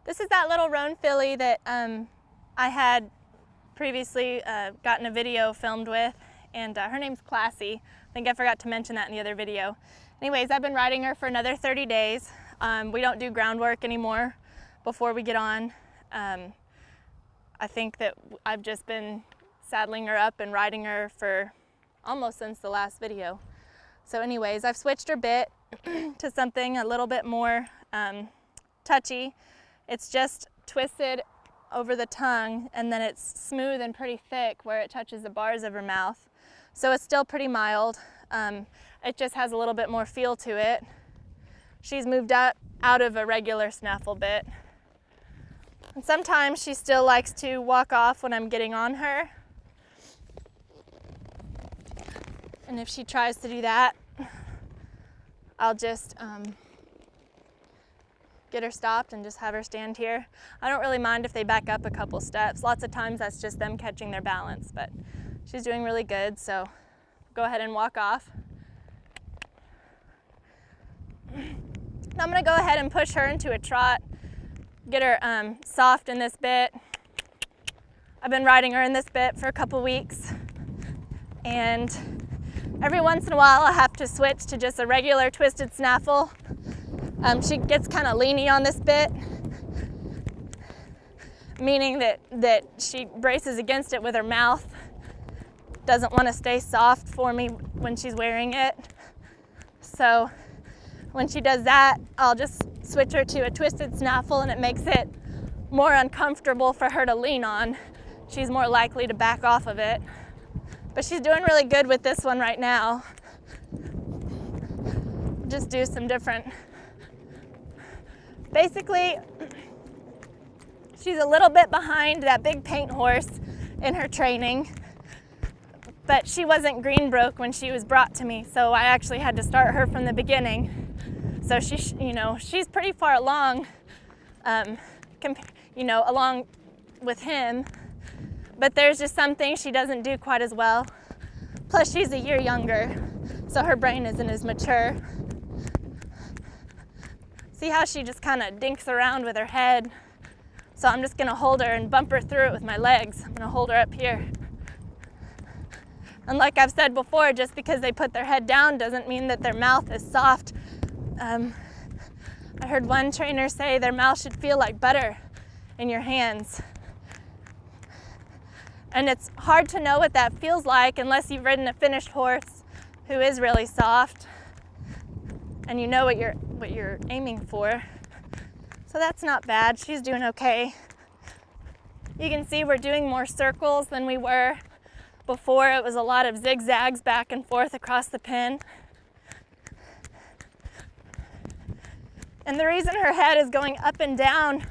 This is that Little Roan filly that I had previously gotten a video filmed with, and her name's Classy. I think I forgot to mention that in the other video. Anyways, I've been riding her for another 30 days. We don't do groundwork anymore before we get on. I think that I've just been saddling her up and riding her for almost since the last video. So anyways, I've switched her bit to something a little bit more touchy. It's just twisted over the tongue, and then it's smooth and pretty thick where it touches the bars of her mouth. So it's still pretty mild. It just has a little bit more feel to it. She's moved up out of a regular snaffle bit. And sometimes she still likes to walk off when I'm getting on her. And if she tries to do that, I'll just get her stopped and just have her stand here. I don't really mind if they back up a couple steps. Lots of times that's just them catching their balance, but she's doing really good, so go ahead and walk off. Now I'm gonna go ahead and push her into a trot, get her soft in this bit. I've been riding her in this bit for a couple weeks, and every once in a while I have to switch to just a regular twisted snaffle. She gets kind of leany on this bit, meaning that she braces against it with her mouth, doesn't want to stay soft for me when she's wearing it. So when she does that, I'll just switch her to a twisted snaffle, and it makes it more uncomfortable for her to lean on. She's more likely to back off of it. But she's doing really good with this one right now. Just do some different. Basically, she's a little bit behind that big paint horse in her training, but she wasn't green broke when she was brought to me, so I actually had to start her from the beginning. So she's pretty far along, along with him, but there's just some things she doesn't do quite as well. Plus she's a year younger, so her brain isn't as mature. See how she just kind of dinks around with her head? So I'm just gonna hold her and bump her through it with my legs. I'm gonna hold her up here. And like I've said before, just because they put their head down doesn't mean that their mouth is soft. I heard one trainer say their mouth should feel like butter in your hands. And it's hard to know what that feels like unless you've ridden a finished horse who is really soft and you know what you're aiming for. So that's not bad. She's doing okay. You can see we're doing more circles than we were before. It was a lot of zigzags back and forth across the pen. And the reason her head is going up and down,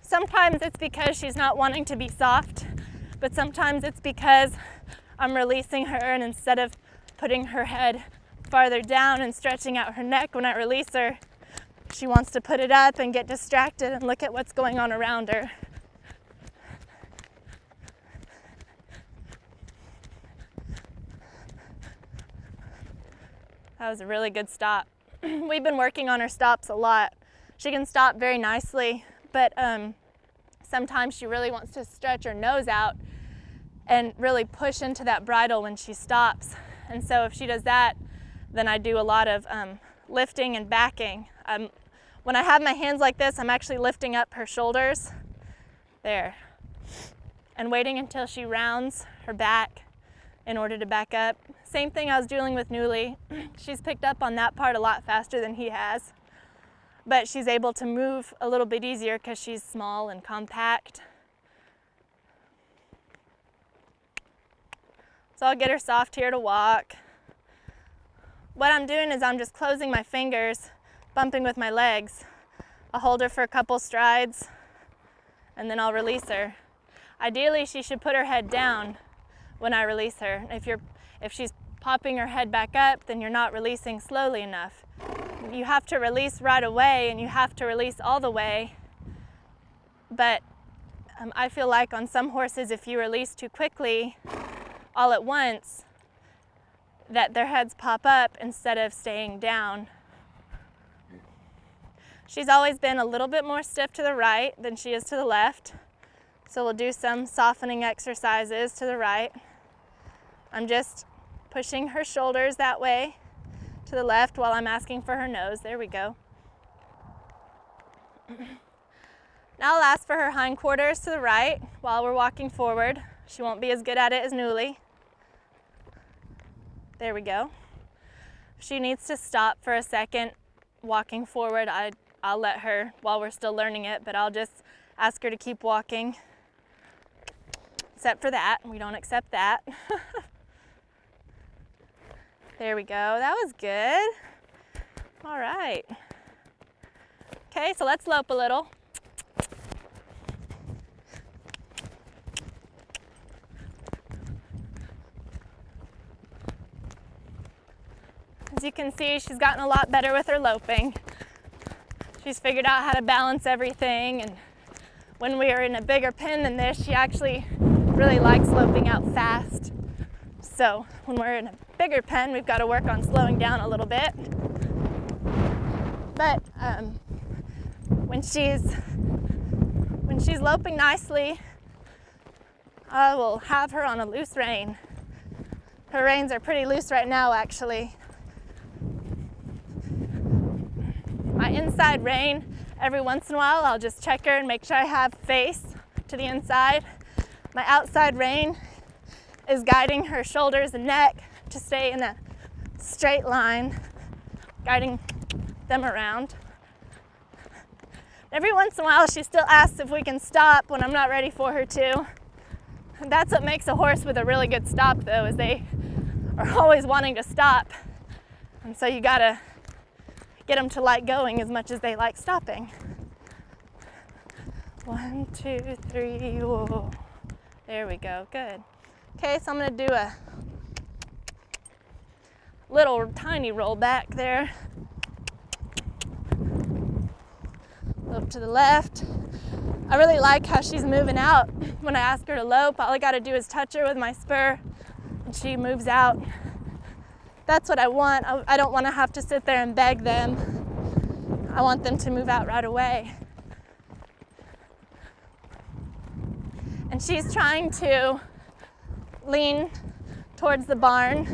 sometimes it's because she's not wanting to be soft, but sometimes it's because I'm releasing her, and instead of putting her head farther down and stretching out her neck when I release her, she wants to put it up and get distracted and look at what's going on around her. That was a really good stop. We've been working on her stops a lot. She can stop very nicely, but sometimes she really wants to stretch her nose out and really push into that bridle when she stops. And so if she does that, then I do a lot of lifting and backing. When I have my hands like this, I'm actually lifting up her shoulders, there, and waiting until she rounds her back in order to back up. Same thing I was dealing with Newly. She's picked up on that part a lot faster than he has, but she's able to move a little bit easier because she's small and compact. So I'll get her soft here to walk. What I'm doing is I'm just closing my fingers, bumping with my legs. I'll hold her for a couple strides, and then I'll release her. Ideally, she should put her head down when I release her. If she's popping her head back up, then you're not releasing slowly enough. You have to release right away, and you have to release all the way. But I feel like on some horses, if you release too quickly, all at once, that their heads pop up instead of staying down. She's always been a little bit more stiff to the right than she is to the left. So we'll do some softening exercises to the right. I'm just pushing her shoulders that way to the left while I'm asking for her nose. There we go. Now I'll ask for her hindquarters to the right while we're walking forward. She won't be as good at it as Newly. There we go. If she needs to stop for a second walking forward, I'll let her while we're still learning it, but I'll just ask her to keep walking. Except for that, we don't accept that. There we go, that was good. All right. Okay, so let's lope a little. As you can see, she's gotten a lot better with her loping. She's figured out how to balance everything, and when we are in a bigger pen than this, she actually really likes loping out fast. So when we're in a bigger pen, we've got to work on slowing down a little bit. But when she's loping nicely, I will have her on a loose rein. Her reins are pretty loose right now, actually. My inside rein, every once in a while, I'll just check her and make sure I have face to the inside. My outside rein is guiding her shoulders and neck to stay in a straight line, guiding them around. Every once in a while, she still asks if we can stop when I'm not ready for her to. And that's what makes a horse with a really good stop, though, is they are always wanting to stop. And so you gotta get them to like going as much as they like stopping. 1, 2, 3, whoa. There we go, good. Okay, so I'm gonna do a little tiny roll back there. Lope to the left. I really like how she's moving out. When I ask her to lope, all I gotta do is touch her with my spur and she moves out. That's what I want. I don't want to have to sit there and beg them. I want them to move out right away. And she's trying to lean towards the barn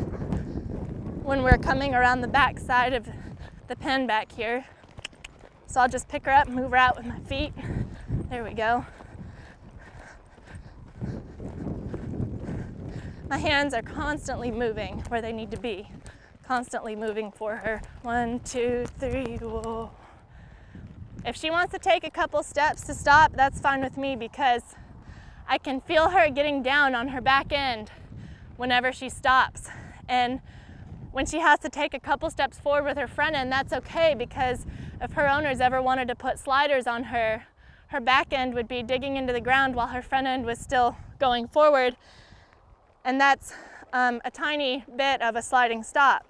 when we're coming around the back side of the pen back here. So I'll just pick her up and move her out with my feet. There we go. My hands are constantly moving where they need to be. Constantly moving for her. 1, 2, 3, whoa. If she wants to take a couple steps to stop, that's fine with me because I can feel her getting down on her back end whenever she stops. And when she has to take a couple steps forward with her front end, that's okay, because if her owners ever wanted to put sliders on her, her back end would be digging into the ground while her front end was still going forward. And that's a tiny bit of a sliding stop.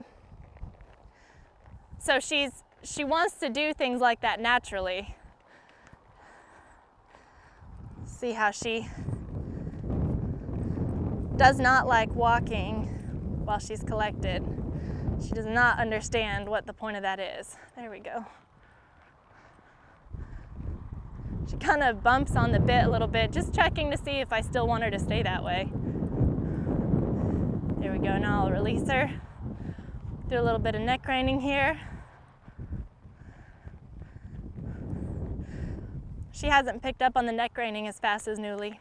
So she wants to do things like that naturally. See how she does not like walking while she's collected. She does not understand what the point of that is. There we go. She kind of bumps on the bit a little bit, just checking to see if I still want her to stay that way. There we go, now I'll release her. Do a little bit of neck reining here. She hasn't picked up on the neck reining as fast as Newly.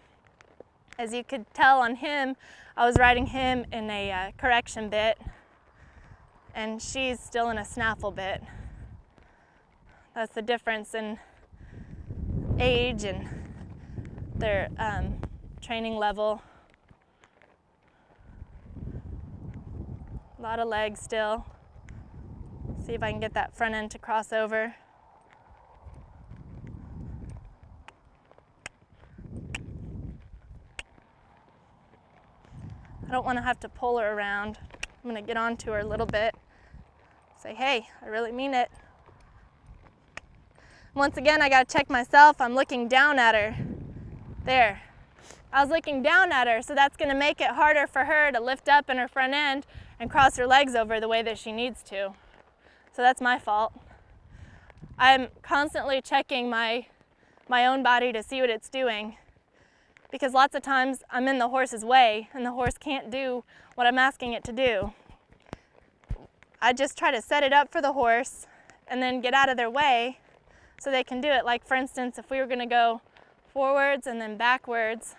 As you could tell on him, I was riding him in a correction bit, and she's still in a snaffle bit. That's the difference in age and their training level. A lot of legs still. See if I can get that front end to cross over. I don't want to have to pull her around. I'm going to get onto her a little bit. Say, hey, I really mean it. Once again, I got to check myself. I'm looking down at her. There. I was looking down at her, so that's going to make it harder for her to lift up in her front end and cross her legs over the way that she needs to. So that's my fault. I'm constantly checking my own body to see what it's doing, because lots of times I'm in the horse's way and the horse can't do what I'm asking it to do. I just try to set it up for the horse and then get out of their way so they can do it. Like for instance, if we were going to go forwards and then backwards,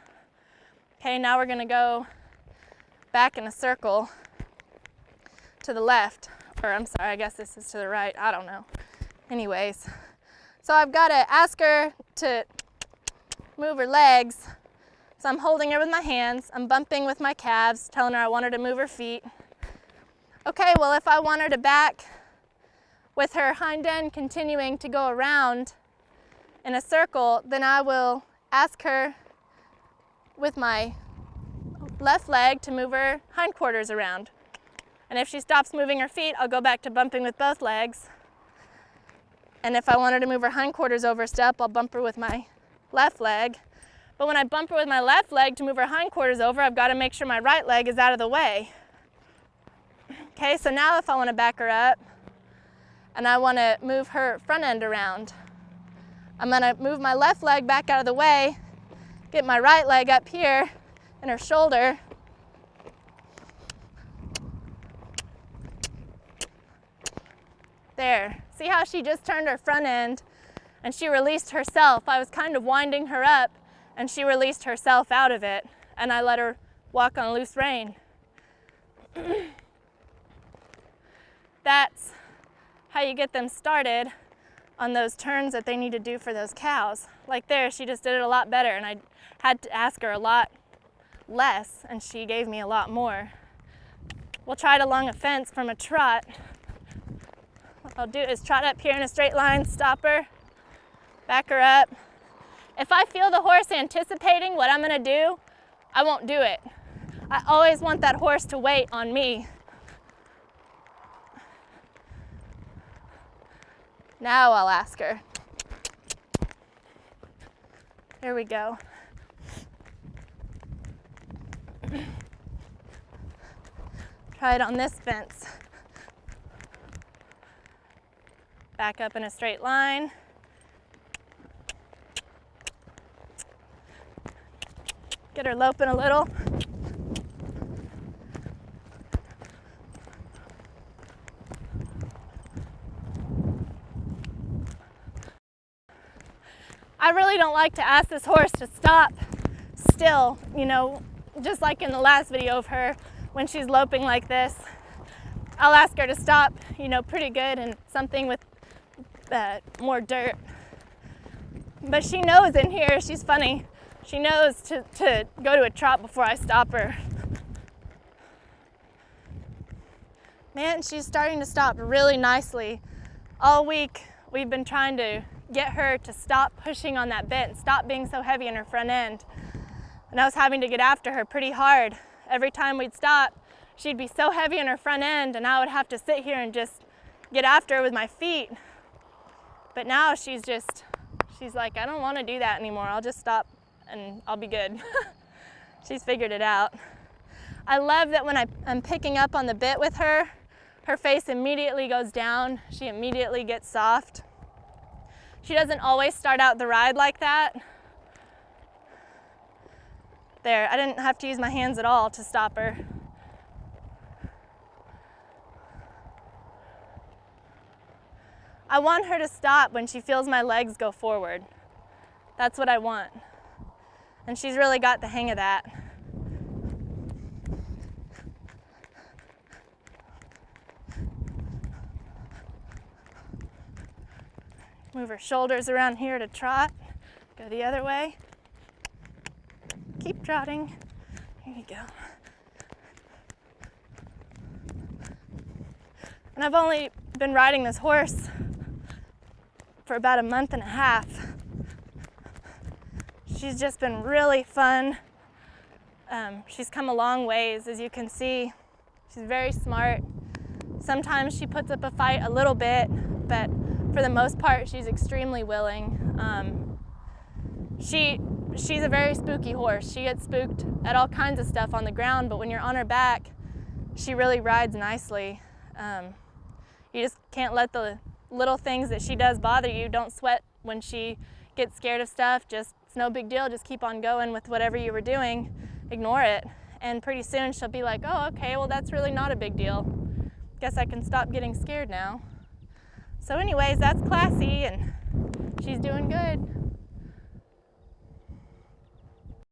okay, now we're going to go back in a circle to the left, or I'm sorry, I guess this is to the right, I don't know. Anyways, so I've got to ask her to move her legs. So I'm holding her with my hands, I'm bumping with my calves, telling her I want her to move her feet. Okay, well if I want her to back with her hind end continuing to go around in a circle, then I will ask her with my left leg to move her hindquarters around. And if she stops moving her feet, I'll go back to bumping with both legs. And if I want her to move her hindquarters over a step, I'll bump her with my left leg. But when I bump her with my left leg to move her hindquarters over, I've got to make sure my right leg is out of the way. Okay, so now if I want to back her up and I want to move her front end around, I'm going to move my left leg back out of the way, get my right leg up here in her shoulder, there. See how she just turned her front end and she released herself. I was kind of winding her up and she released herself out of it, and I let her walk on loose rein. That's how you get them started on those turns that they need to do for those cows. Like there, she just did it a lot better, and I had to ask her a lot less, and she gave me a lot more. We'll try it along a fence from a trot. What I'll do is trot up here in a straight line, stop her, back her up. If I feel the horse anticipating what I'm gonna do, I won't do it. I always want that horse to wait on me. Now I'll ask her. There we go. Try it on this fence. Back up in a straight line. Get her loping a little. I really don't like to ask this horse to stop still, you know, just like in the last video of her when she's loping like this. I'll ask her to stop, you know, pretty good and something with more dirt. But she knows in here, she's funny. She knows to go to a trot before I stop her. Man, she's starting to stop really nicely. All week we've been trying to get her to stop pushing on that bit and stop being so heavy in her front end. And I was having to get after her pretty hard. Every time we'd stop, she'd be so heavy in her front end and I would have to sit here and just get after her with my feet. But now she's like, I don't want to do that anymore. I'll just stop and I'll be good. She's figured it out. I love that when I'm picking up on the bit with her, her face immediately goes down. She immediately gets soft. She doesn't always start out the ride like that. There, I didn't have to use my hands at all to stop her. I want her to stop when she feels my legs go forward. That's what I want. And she's really got the hang of that. Move her shoulders around here to trot. Go the other way. Keep trotting. Here you go. And I've only been riding this horse for about a month and a half. She's just been really fun. She's come a long ways, as you can see. She's very smart. Sometimes she puts up a fight a little bit, but for the most part, she's extremely willing. She's a very spooky horse. She gets spooked at all kinds of stuff on the ground, but when you're on her back, she really rides nicely. You just can't let the little things that she does bother you, don't sweat when she gets scared of stuff. Just, it's no big deal. Just keep on going with whatever you were doing. Ignore it. And pretty soon she'll be like, oh, okay, well, that's really not a big deal. Guess I can stop getting scared now. So anyways, that's Classy, and she's doing good.